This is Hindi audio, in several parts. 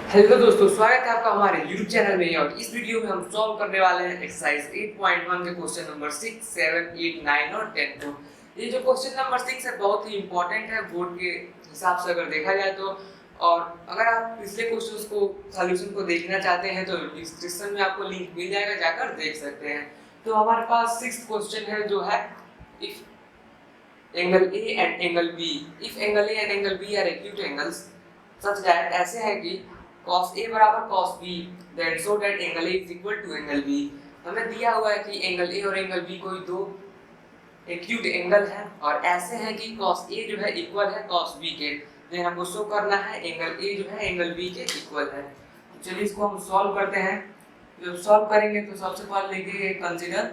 हेलो दोस्तों, स्वागत है आपका हमारे YouTube चैनल में। और इस वीडियो में हम सॉल्व करने वाले हैं एक्सरसाइज 8.1 के क्वेश्चन नंबर 6, 7, 8, 9 और 10 को। ये जो क्वेश्चन नंबर 6 है बहुत ही इंपॉर्टेंट है बोर्ड के हिसाब से अगर देखा जाए तो। और अगर आप पिछले क्वेश्चंस को सॉल्यूशन को देखना चाहते हैं तो डिस्क्रिप्शन में आपको लिंक मिल जाएगा, जाकर देख सकते हैं। तो हमारे पास 6th क्वेश्चन है जो है if angle A and angle B, if angle A and angle B are acute angles such that, ऐसे है कि cos A बराबर cos B, then so that angle A is equal to angle B। हमें दिया हुआ है कि एंगल A और एंगल B कोई दो एक्यूट एंगल है और ऐसे है कि cos A जो है इक्वल है cos B के। देन हमको शो करना है एंगल A जो है एंगल B के इक्वल है। तो चलिए इसको हम सॉल्व करते हैं। जब सॉल्व करेंगे तो सबसे पहले लिखेंगे कंसीडर,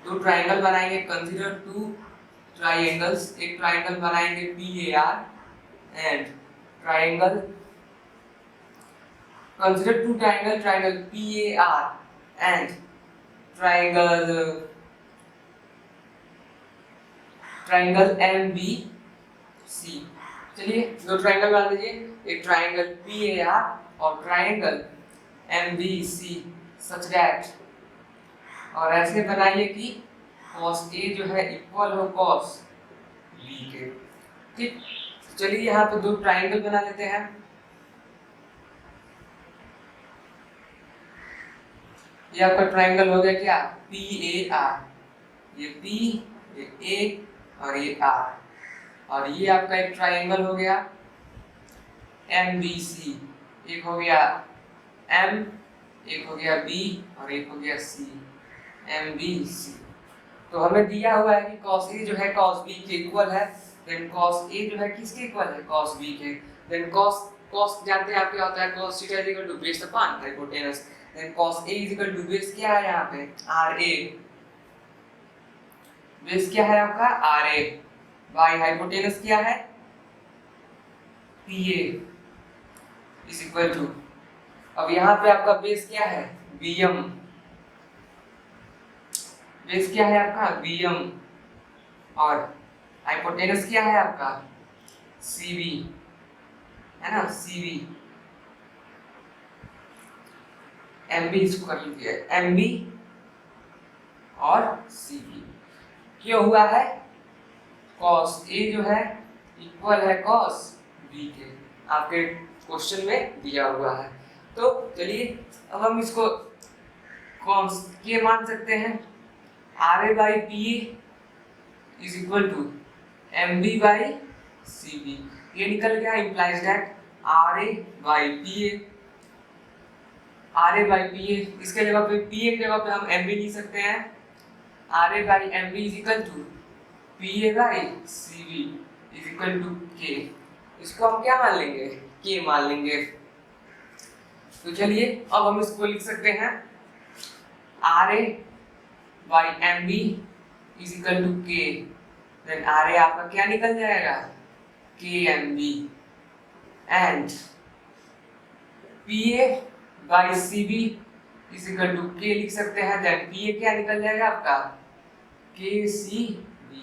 दो ट्रायंगल बनाएंगे। कंसीडर टू ट्रायंगल्स, एक ट्रायंगल बनाएंगे PAR and triangle, consider two triangle PAR and triangle MBC। चलिए दो ट्रायंगल बना दीजिए, एक ट्रायंगल PAR और ट्रायंगल MBC सच दैट, और ऐसे बनाइए कि cos A जो है इक्वल हो cos B के। ठीक, चलिए यहाँ पे दो ट्रायंगल बना लेते हैं। ये आपका ट्रायंगल हो गया क्या, PAR, ये P, ये A और ये R। और ये आपका एक ट्रायंगल हो गया MBC, एक हो गया M, एक हो गया B और एक हो गया C, MBC। तो हमें दिया हुआ है कि cos A जो है cos B के इक्वल है, देन cos A जो है किसके इक्वल है, cos B के। देन cos जानते हैं आप क्या होता है, cos theta is equal to base upon hypotenuse. Then cos A is equal to base क्या है यहाँ पे, RA। बेस क्या है आपका RA, बाई हाइपोटेनस क्या है PA इज इक्वल टू, अब यहाँ पे आपका बेस क्या है BM, बेस क्या है आपका BM और हाइपोटेनस क्या है आपका CB, है ना CB। MB इसको कर लीजिए MB और CB। क्यों हुआ है, cos A जो है इक्वल है cos B के, आपके क्वेश्चन में दिया हुआ है। तो चलिए अब हम इसको कौन के मान सकते हैं, RA by PA is equal to MB by CB। ये निकल गया, implies that RA by PA, RA by PA, इसके जगह पे PA की जगह पे हम MB लिख सकते हैं, RA by MB is equal to PA by CB is equal to K। इसको हम क्या मान लेंगे, K मान लेंगे। तो चलिए अब हम इसको लिख सकते हैं RA by MB is equal to K। Then RA आपका क्या निकल जाएगा, KMB and PA by CB is equal to K लिख सकते हैं। देन PA क्या निकल जाएगा आपका KCB।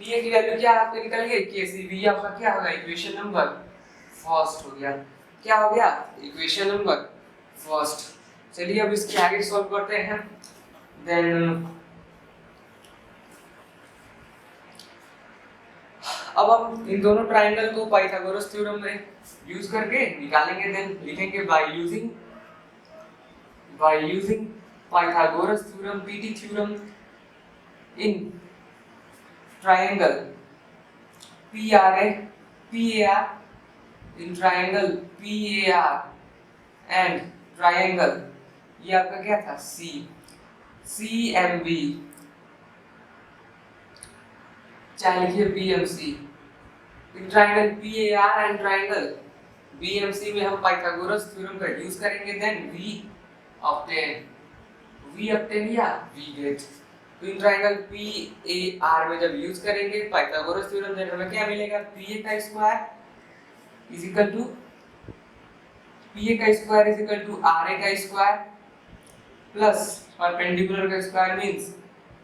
PA की वैल्यू क्या आपके निकल गई KCB, आपका क्या होगा इक्वेशन नंबर फर्स्ट हो गया। क्या हो गया, इक्वेशन नंबर फर्स्ट। चलिए अब इसके आगे सॉल्व करते हैं। देन अब हम इन दोनों ट्रायंगल को पाइथागोरस थ्योरम में यूज करके निकालेंगे। देन लिखेंगे by using Pythagoras theorem, PT theorem in triangle PAR in triangle PAR and triangle, ये आपका क्या था CMB, चाहे लिखिए BMC। In triangle PAR and triangle BMC में हम पाइथागोरस थ्योरम का यूज करेंगे। देन V ऑब्टेन या V गेट। तो इन ट्रायंगल PAR में जब यूज करेंगे पाइथागोरस थ्योरम, देन हमें क्या मिलेगा, PA का square is equal to RA का स्क्वायर प्लस परपेंडिकुलर का स्क्वायर मींस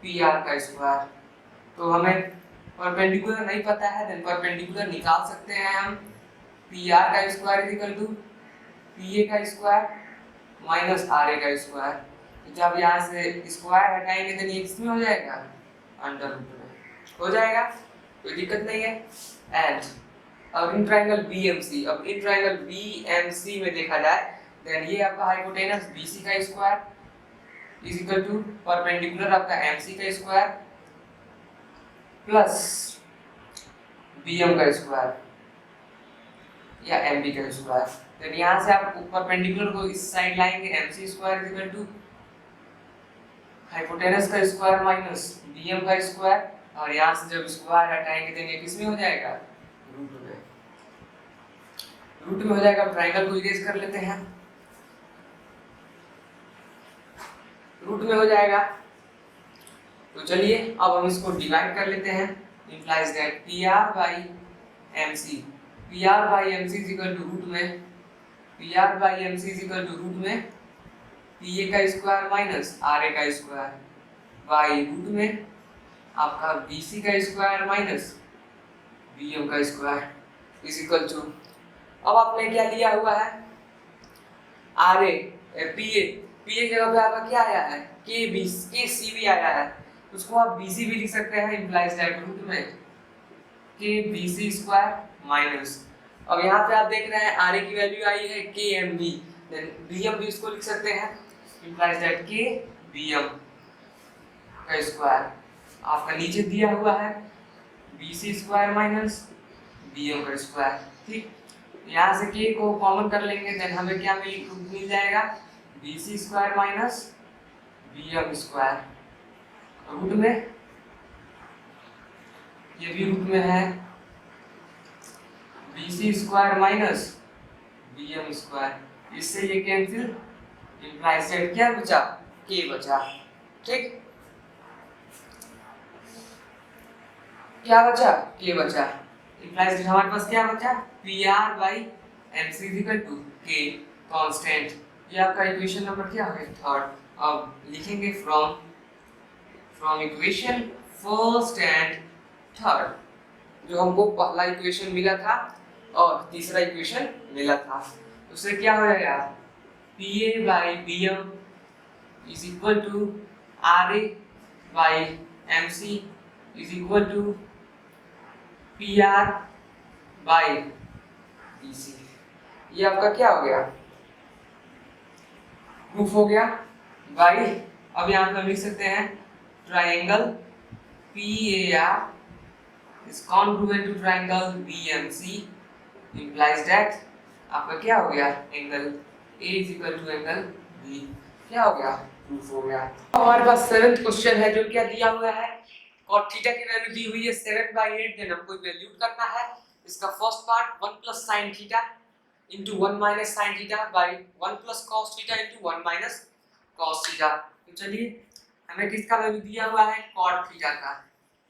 PR का स्क्वायर। तो हमें परपेंडिकुलर नहीं पता है, देन परपेंडिकुलर निकाल सकते हैं हम। पी आर का square is equal to P A का स्क्वायर माइनस आर ए का स्क्वायर। तो जब यहाँ से स्क्वायर हटाएंगे तो ये किसमें हो जाएगा, अंडर रूट में हो जाएगा, कोई दिक्कत नहीं है। एंड अब इन ट्रायंगल बीएमसी, अब इन ट्रायंगल बीएमसी में देखा जाए देन ये आपका हाइपोटेनस बीसी का square is equal to perpendicular आपका एमसी का स्क्वायर प्लस बीएम का स्क्वायर या एमबी का स्क्वायर। तो यहाँ से आप परपेंडिकुलर को इस साइड लाएंगे, MC square is equal to hypotenuse का स्क्वायर माइनस बीएम का स्क्वायर, और यहाँ से जब स्क्वायर हटाएंगे तो ये किसमें हो जाएगा, रूट में, रूट में हो जाएगा। ट्रायंगल को इरेज कर लेते हैं, रूट में हो जाएगा। तो चलिए अब हम इसको डिवाइड कर लेते हैं, implies that PR by MC, PR by MC is equal to root में, PR by MC is equal to root में PA का स्क्वायर माइनस RA का स्क्वायर बाई रूट में आपका BC का स्क्वायर माइनस BM का स्क्वायर इज इक्वल टू, अब आपने क्या लिया हुआ है, RA PA, PA जगह पे आपका क्या आया है, KC भी आया है, उसको आप BC भी लिख सकते हैं, इम्प्लाइज दैट रूट में KBC स्क्वायर माइनस, अब यहाँ पे आप देख रहे हैं RA की वैल्यू आई है KMB, देन BM भी इसको लिख सकते हैं, इम्प्लाइज दैट KBM का स्क्वायर आपका नीचे दिया हुआ है BC स्क्वायर माइनस BM का स्क्वायर। ठीक, यहाँ से K को कॉमन कर लेंगे देन हमें क्या मिल जाएगा, BC square minus BM square root में, ये भी रूट में है BC square minus BM square, इससे ये कैंसिल, इम्प्लाइज दैट क्या बचा, K बचा। ठीक, क्या बचा, K बचा, इम्प्लाइज दैट हमारे पास क्या बचा, PR बाई MC is equal to K constant. ये आपका इक्वेशन नंबर क्या है, थर्ड। अब लिखेंगे from equation first and third, जो हमको पहला इक्वेशन मिला था और तीसरा इक्वेशन मिला था, उससे क्या हो जाएगा, PA by BM is equal to RA by MC is equal to PR by BC। ये आपका क्या हो गया, प्रूफ हो गया बाई। अब यहाँ पे हम लिख सकते हैं triangle PAR is congruent to triangle BMC, implies that आपका क्या हो गया, angle A is equal to angle B, क्या हो गया, प्रूफ हो गया। हमारे पास 7th क्वेश्चन है जो क्या दिया हुआ है, cot थीटा की वैल्यू दी हुई है 7/8, देन हमको वैल्यू करना है। इसका first part 1 plus sin theta into 1 minus sin theta by 1 plus cos theta into 1 minus cos theta. तो चलिए हमें किसका वैल्यू दिया हुआ है, cot थीटा का,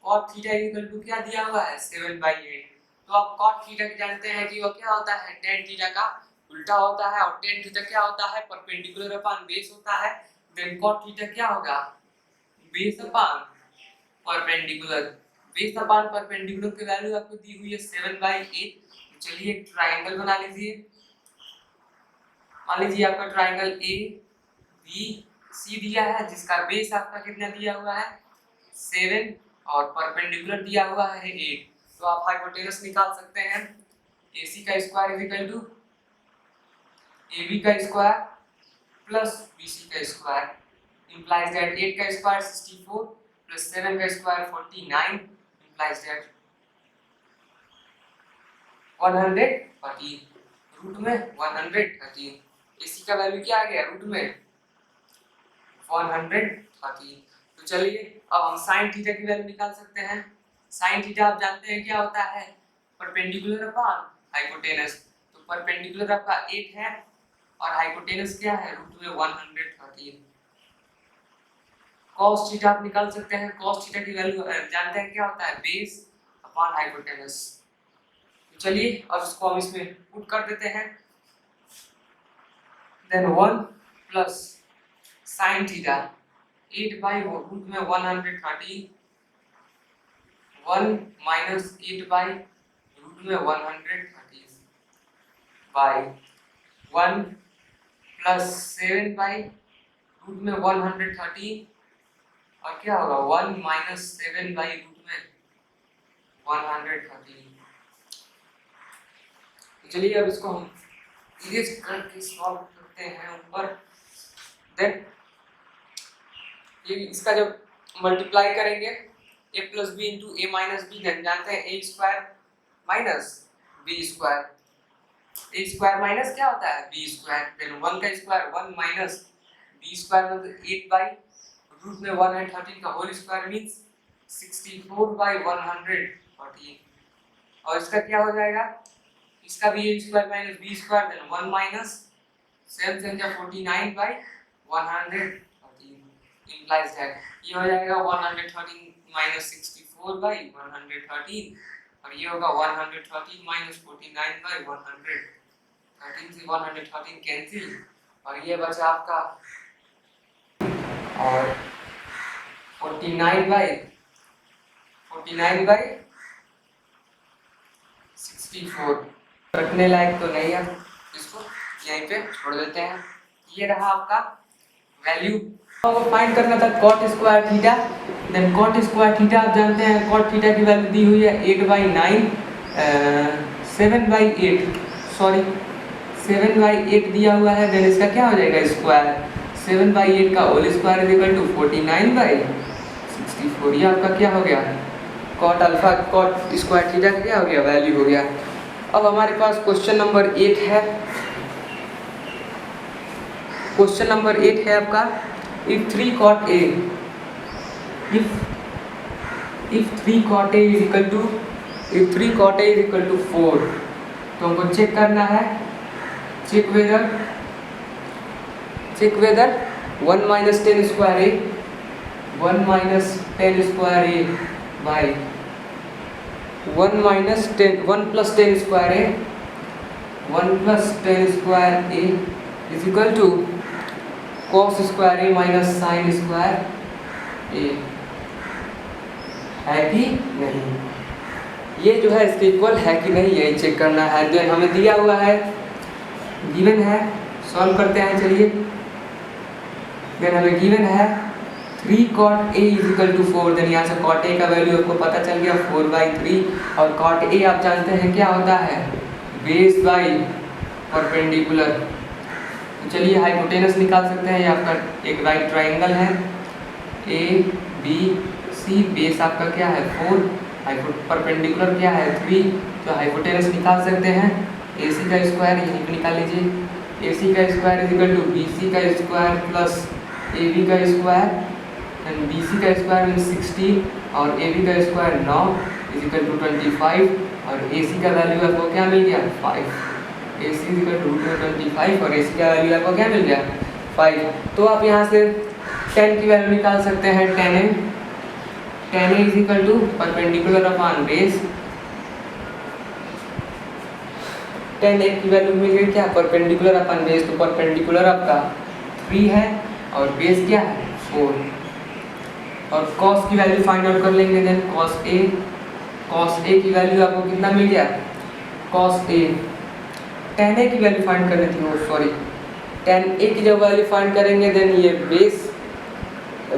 cot थीटा इक्वल टू क्या दिया हुआ है, 7/8। तो आप cot थीटा की जानते हैं कि वो क्या होता है, tan थीटा का उल्टा होता है, और tan थीटा क्या होता है, परपेंडिकुलर अपॉन बेस होता है। देन cot थीटा क्या होगा, base upon perpendicular, base upon perpendicular की वैल्यू आपको दी हुई है 7/8। चलिए एक ट्रायंगल बना लीजिए, मान लीजिए आपका ट्रायंगल ए बी सी दिया है, जिसका बेस आपका कितना दिया हुआ है 7 और परपेंडिकुलर दिया हुआ है 8। तो आप हाइपोटेनस निकाल सकते हैं, AC का square is equal to AB का स्क्वायर प्लस BC का स्क्वायर, इंप्लाइज दैट 8 का स्क्वायर 64 प्लस 7 का स्क्वायर 49, इंप्लाइज दैट 113, रूट में 113। AC का वैल्यू क्या आ गया, रूट में 113। तो चलिए अब हम sin थीटा की वैल्यू निकाल सकते हैं। sin थीटा आप जानते हैं क्या होता है, परपेंडिकुलर अपॉन हाइपोटेनस। तो परपेंडिकुलर आपका 8 है और हाइपोटेनस क्या है, रूट में 113। cos थीटा आप निकाल सकते हैं, cos थीटा की वैल्यू जानते हैं क्या होता है, बेस अपॉन हाइपोटेनस। तो चलिए अब इसको हम इसमें पुट कर देते हैं, देन 1 प्लस sin थीटा 8/रूट में 113, 1 माइनस 8/रूट में 113, बाई 1 प्लस 7 बाई रूट में 113 और क्या होगा 1 माइनस 7 बाई रूट में 113। चलिए अब इसको हम इरेज करके सॉल्व करते हैं ऊपर। देन ये इसका जब मल्टीप्लाई करेंगे a plus B into A minus B, then जानते हैं A square minus B square. A square minus क्या होता है बी स्क्वायर, देन 1 का स्क्वायर 1 माइनस बी स्क्वायर मतलब 8 बाई रूट में 113 का होल स्क्वायर मींस 64 बाई 113। और इसका क्या हो जाएगा, इसका भी a square minus B square then 1 minus 7 संख्या 49 बाई 113 implies that ये हो जाएगा 113 माइनस 64 बाई 113 और ये होगा 113 माइनस 49 बाई 113 से 113 कैंसिल और ये बचा आपका और 49 बाई 64 रखने लायक तो नहीं है, इसको यहीं पे छोड़ देते हैं। ये रहा आपका वैल्यू। आपको फाइंड करना था cot square theta, then cot square theta आप जानते हैं cot थीटा की वैल्यू दी हुई है 7/8 दिया हुआ है, देन इसका क्या हो जाएगा स्क्वायर 7/8 का whole square is equal to 49/64। ये आपका क्या हो गया cot alpha cot square theta का क्या हो गया वैल्यू हो गया। अब हमारे पास क्वेश्चन नंबर 8 है। क्वेश्चन नंबर 8 है आपका if 3 cot A if 3 cot A is equal to 4, तो हमको चेक करना है check whether 1 minus 10 square A 1 minus 10 square A by 1 plus 10 square A 1 plus 10 square A is equal to cos square A minus sine square A है कि नहीं, ये जो है इसके इक्वल है कि नहीं यही चेक करना है। देन हमें दिया हुआ है गिवन है, सॉल्व करते हैं चलिए। देन हमें गिवन है 3 cot A is equal to 4, then यहाँ से cot A का वैल्यू आपको पता चल गया 4/3 और cot A आप जानते हैं क्या होता है बेस बाई परपेंडिकुलर। चलिए हाइपोटेनस निकाल सकते हैं, ये आपका एक राइट ट्रायंगल है ABC, बेस आपका क्या है 4, परपेंडिकुलर क्या है 3, तो हाइपोटेनस निकाल सकते हैं। AC का स्क्वायर यहीं पे निकाल लीजिए, AC का square is equal to BC का स्क्वायर प्लस AB का स्क्वायर, एंड BC का स्क्वायर मीन्स 16 और AB का स्क्वायर 9 इज इक्वल टू 25 और AC का वैल्यू आपको क्या मिल गया 5। AC इज इक्वल टू 25 और AC का वैल्यू आपको क्या मिल गया 5। तो आप यहाँ से 10 की वैल्यू निकाल सकते हैं 10A is equal to perpendicular upon base. 10A की वैल्यू मिल गई क्या परपेंडिकुलर अपॉन बेस, तो परपेंडिकुलर आपका 3 है और बेस क्या है 4 और cos की वैल्यू फाइंड आउट कर लेंगे। देन cos A की वैल्यू आपको कितना मिल गया cos A 10A की वैल्यू फाइंड करनी थी, सॉरी 10A की जब वैल्यू फाइंड करेंगे देन ये बेस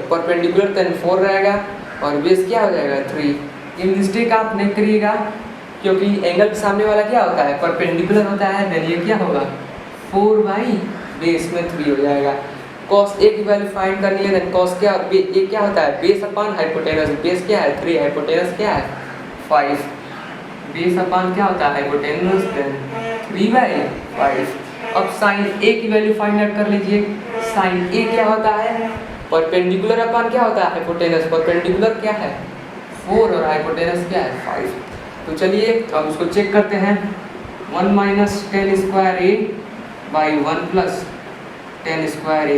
परपेंडिकुलर देन 4 रहेगा और बेस क्या हो जाएगा 3। ये मिस्टेक आप नहीं करिएगा क्योंकि एंगल के सामने वाला क्या होता है परपेंडिकुलर होता है, देन ये क्या होगा 4 बेस में 3 हो जाएगा। cos A की वैल्यू फाइंड करनी है, देन cos क्या ये क्या होता है बेस अपॉन हाइपोटेनस, बेस क्या है 3, हाइपोटेनस क्या है 5, बेस अपॉन क्या होता है हाइपोटेनस देन 3/5। अब sin A की वैल्यू फाइंड आउट कर लीजिए। sin A क्या होता है परपेंडिकुलर अपॉन क्या होता है हाइपोटेनस, परपेंडिकुलर क्या है 4 और हाइपोटेनस क्या है 5। तो चलिए अब उसको चेक करते हैं 1 minus 10 square A by 1 plus 10 square A,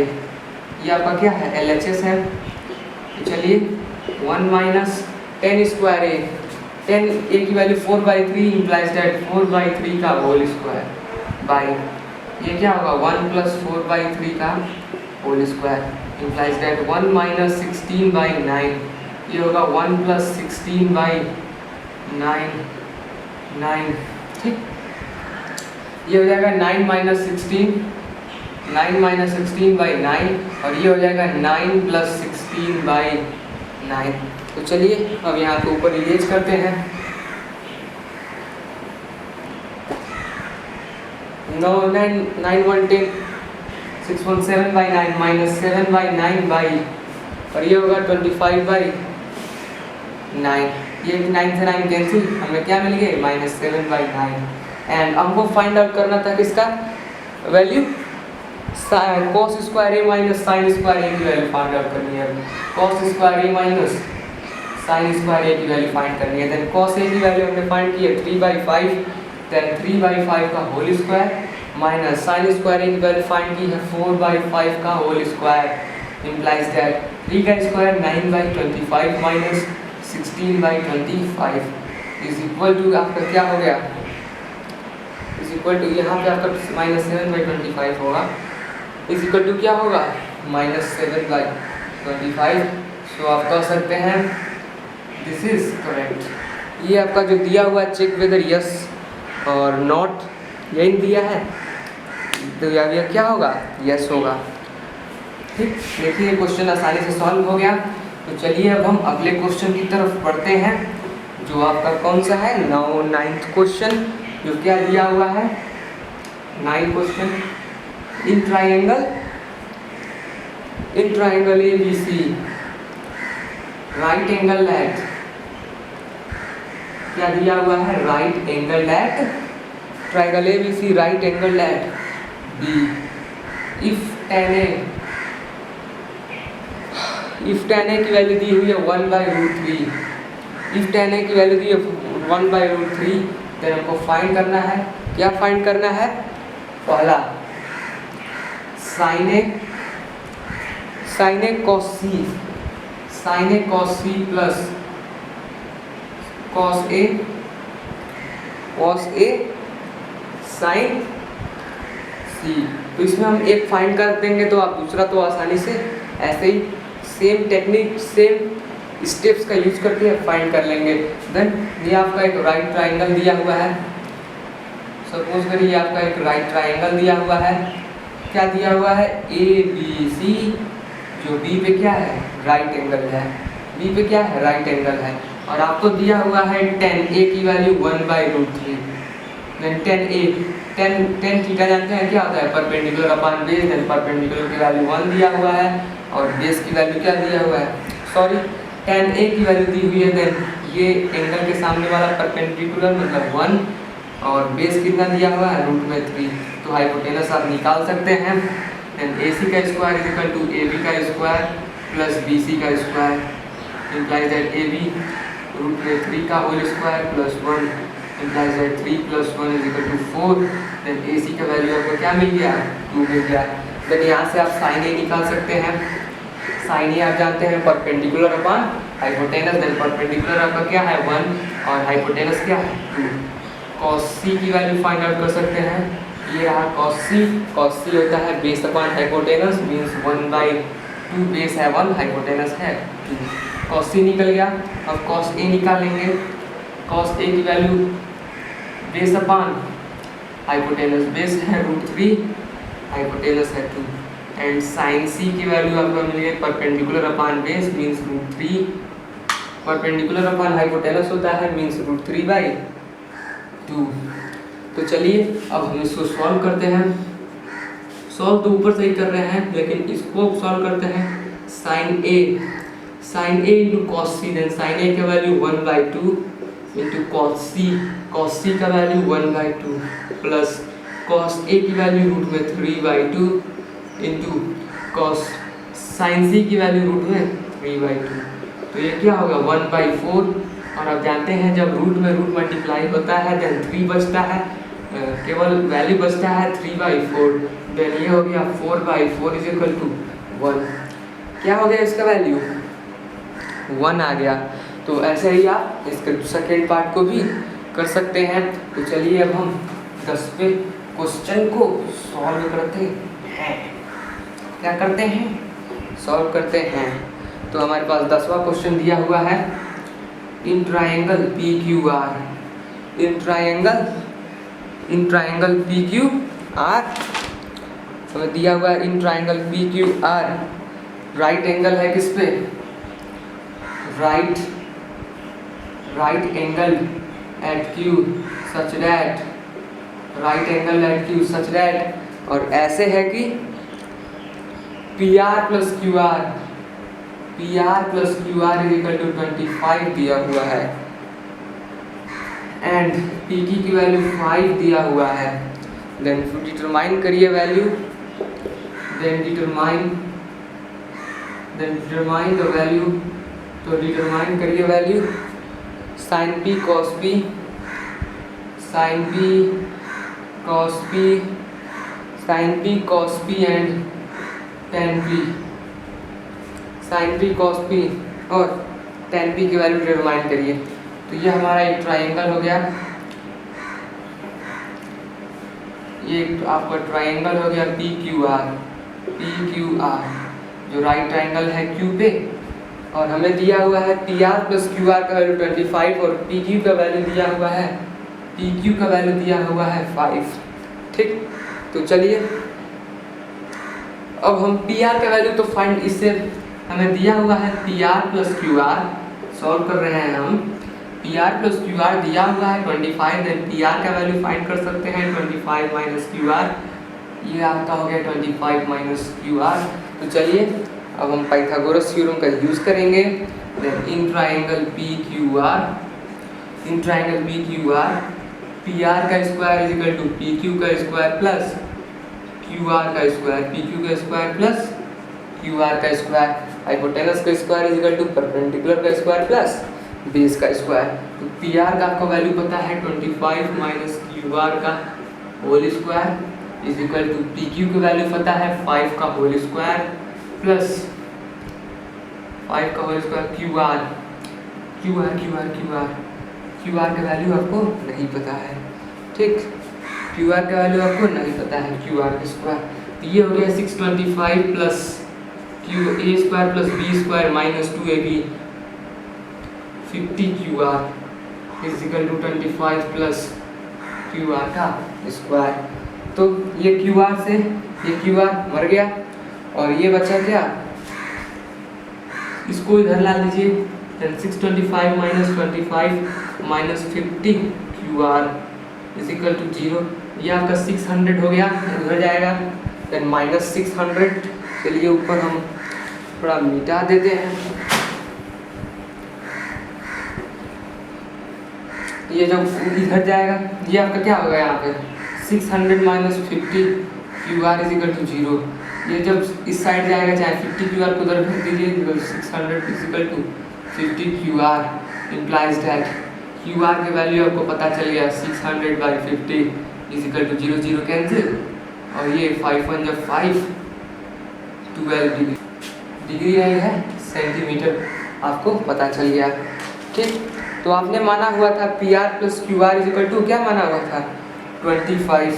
ये आपका क्या है LHS है। तो चलिए 1 माइनस 10 स्क्वायर A, 10A की वैल्यू 4/3 इम्प्लाइज दैट 4/3 का होल स्क्वायर बाई ये क्या होगा 1 प्लस 4/3 का whole square implies that 1 minus 16/9, ये होगा 1 प्लस 16/9, ठीक। ये हो जाएगा 9 माइनस 16, 9 माइनस 16 बाई 9, और ये हो जाएगा 9 प्लस 16 बाई 9। तो चलिए अब यहाँ के ऊपर इरेज करते हैं। 9 9 1 10, 6 1 7 बाई 9 माइनस 7 बाई 9 बाई, और ये होगा 25 बाई 9। ये 9 से 9 कैंसिल, हमें क्या मिल गया -7 बाई 9। एंड हमको फाइंड आउट करना था किसका value, cos square A minus sine square A की वैल्यू फाइंड आउट करनी है। cos square A minus sine square A की वैल्यू फाइंड करनी है। देन cos ए की वैल्यू हमने फाइंड की है 3/5, देन 3/5 का whole square minus sine square A की वैल्यू फाइंड की है 4/5 का होल स्क्वायर, इम्प्लाइज दैट 3 का square 9/25 minus 16/25 is equal to आपका क्या हो गया, इज इक्वल टू यहाँ पे आपका -7/25 होगा, इज इक्वल टू क्या होगा -7/25। सो आप कह सकते हैं दिस इज करेक्ट। ये आपका जो दिया हुआ चेक वेदर यस और नॉट यही दिया है, तो यह क्या होगा यस होगा। ठीक, देखिए क्वेश्चन आसानी से सॉल्व हो गया। तो चलिए अब हम अगले क्वेश्चन की तरफ बढ़ते हैं, जो आपका कौन सा है 9th क्वेश्चन, जो क्या दिया हुआ है 9th question. In triangle ABC right angle at, क्या दिया हुआ है right angle at, triangle ABC right angle at B। If tan A की वैल्यू दी हुई है 1/√3, इफ tan A की वैल्यू दी है 1/√3, देन हमको फाइंड करना है, क्या फाइंड करना है, पहला sin A cos C plus cos A sin C। तो इसमें हम एक फाइंड कर देंगे तो आप दूसरा तो आसानी से ऐसे ही सेम टेक्निक सेम स्टेप्स का यूज करके फाइंड कर लेंगे। देन ये आपका एक राइट ट्राइंगल दिया हुआ है, सपोज करिए आपका एक राइट ट्राइंगल दिया हुआ है, क्या दिया हुआ है ABC, जो B पे क्या है राइट एंगल है, B पे क्या है राइट एंगल है, और आपको दिया हुआ है tan A की वैल्यू 1/√3। देन tan थीटा जानते हैं क्या होता है perpendicular upon base, then perpendicular की वैल्यू 1 दिया हुआ है और बेस की वैल्यू क्या दिया हुआ है, सॉरी tan A की वैल्यू दी हुई है, देन ये एंगल के सामने वाला परपेंडिकुलर मतलब 1 और बेस कितना दिया हुआ है √3। तो हाइपोटेनस आप निकाल सकते हैं। देन AC का square is equal to AB का स्क्वायर प्लस BC का स्क्वायर, इम्प्लाइज दैट AB √3 का whole square plus 1 implies that 3 + 1 is equal to 4। Then AC का वैल्यू आपको क्या मिल गया 2 मिल गया। देन यहाँ से आप sin A निकाल सकते हैं, sin A आप जानते हैं perpendicular upon hypotenuse, then perpendicular आपका क्या है 1 और हाइपोटेनस क्या है 2। cos C की वैल्यू फाइंड आउट कर सकते हैं, ये रहा cos C होता है base upon hypotenuse means 1/2, base है 1 हाइपोटेनस है 2। cos C निकल गया। अब cos A निकालेंगे, cos A की value base upon hypotenuse, base है √3 हाइपोटेनस है 2, एंड sin C की वैल्यू आपको मिल गई perpendicular upon base means √3, perpendicular upon hypotenuse होता है मींस √3/2। तो चलिए अब हम इसको सॉल्व करते हैं। सॉल्व तो ऊपर से ही कर रहे हैं, लेकिन इसको सॉल्व करते हैं। sin A into cos C, then sin A का वैल्यू 1/2 into cos C का वैल्यू 1/2 प्लस cos A की value √3/2 into cos sin C की वैल्यू √3/2। तो ये क्या होगा 1/4, और आप जानते हैं जब रूट में रूट मल्टीप्लाई होता है देन 3 बचता है, केवल वैल्यू बचता है 3/4, देन ये हो गया 4/4 इज इक्वल टू 1। क्या हो गया इसका वैल्यू 1 आ गया। तो ऐसे ही आप इसके सेकेंड पार्ट को भी कर सकते हैं। तो चलिए अब हम 10वें क्वेश्चन को सॉल्व करते हैं। क्या करते हैं सॉल्व करते हैं। तो हमारे पास 10वां क्वेश्चन दिया हुआ है, in triangle PQR, in triangle in triangle P Q R, हमें दिया हुआ है in triangle P Q R right angle है किस पे, right angle at Q such that, right angle at Q such that, और ऐसे है कि P R plus Q R is equal to 25 दिया हुआ है एंड पी की वैल्यू 5 दिया हुआ है। देन डिटरमाइन करिए value, then determine the value, तो डिटरमाइन करिए value sine P cos P and tan P, sine P cos P और टेन पी की वैल्यू डिटरमाइन करिए। तो ये हमारा एक ट्राइंगल हो गया, ये आपका ट्राइंगल हो गया पी क्यू आर, जो राइट ट्राइंगल है क्यू पे, और हमें दिया हुआ है P R plus Q R का वैल्यू 25 और पी क्यू का वैल्यू दिया हुआ है 5। ठीक, तो चलिए अब हम पी आर का वैल्यू तो फाइंड, इससे हमें दिया हुआ है P R plus Q are, solve कर रहे हैं हम, P R plus Q are दिया हुआ है 25, देन पी आर का वैल्यू फाइंड कर सकते हैं 25 माइनस क्यू आर, ये आपका हो गया 25 माइनस क्यू आर। तो चलिए अब हम पाइथागोरस थ्योरम का यूज़ करेंगे। Then in triangle P Q R P R का square is equal to P Q का स्क्वायर प्लस क्यू आर का स्क्वायर, पी क्यू का स्क्वायर प्लस क्यू आर का स्क्वायर, हाइपोटेनस का square is equal to perpendicular का स्क्वायर प्लस बेस का स्क्वायर। तो पी आर का आपका वैल्यू पता है 25 माइनस क्यू आर का whole square is equal to P Q की वैल्यू पता है 5 का होल स्क्वायर प्लस 5 का होल स्क्वायर क्यू आर का वैल्यू आपको नहीं पता है। ठीक, क्यू आर का वैल्यू आपको नहीं पता है, क्यू आर का स्क्वायर, तो ये हो गया 625 plus Q A square plus B square minus 2ab 50 Q R is equal to 25 plus Q R का स्क्वायर। तो ये क्यू आर से ये क्यू आर मर गया और ये बचा क्या, इसको इधर ला लीजिए, 625 minus 25 minus 50 Q R is equal to 0, ये आपका 600 हो गया, उधर जाएगा, देन माइनस 600, चलिए ऊपर हम थोड़ा मिटा देते हैं, ये जब इधर जाएगा ये आपका क्या होगा यहाँ पे 600 minus 50 Q R is equal to 0, ये जब इस साइड जाएगा चाहे 50 क्यू आर को उधर भेज दीजिए, 600 is equal to 50 Q R implies that Q R की वैल्यू आपको पता चल गया 600 by 50 is equal to 0 0 cancel, और ये 5 1 जब 5 12 डिग्री आई है सेंटीमीटर आपको पता चल गया। ठीक, तो आपने माना हुआ था P R plus Q R is equal to क्या माना हुआ था 25,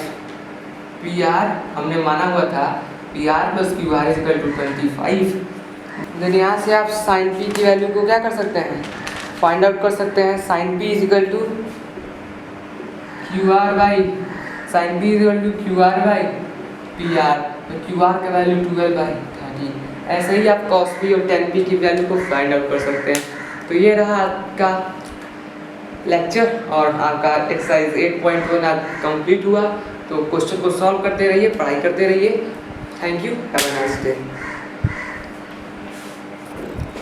पी आर हमने माना हुआ था P R plus Q R is equal to 25। Then यहाँ से आप साइन पी की वैल्यू को क्या कर सकते हैं, फाइंड आउट कर सकते हैं, sine P is equal to Q R by P R, तो क्यू आर का वैल्यू 12/30, ऐसे ही आप कॉस पी और टेन पी की वैल्यू को फाइंड आउट कर सकते हैं। तो ये रहा आपका लेक्चर और आपका एक्सरसाइज 8.1 आज कंप्लीट हुआ। तो क्वेश्चन को सॉल्व करते रहिए, पढ़ाई करते रहिए। Thank you, have a nice day.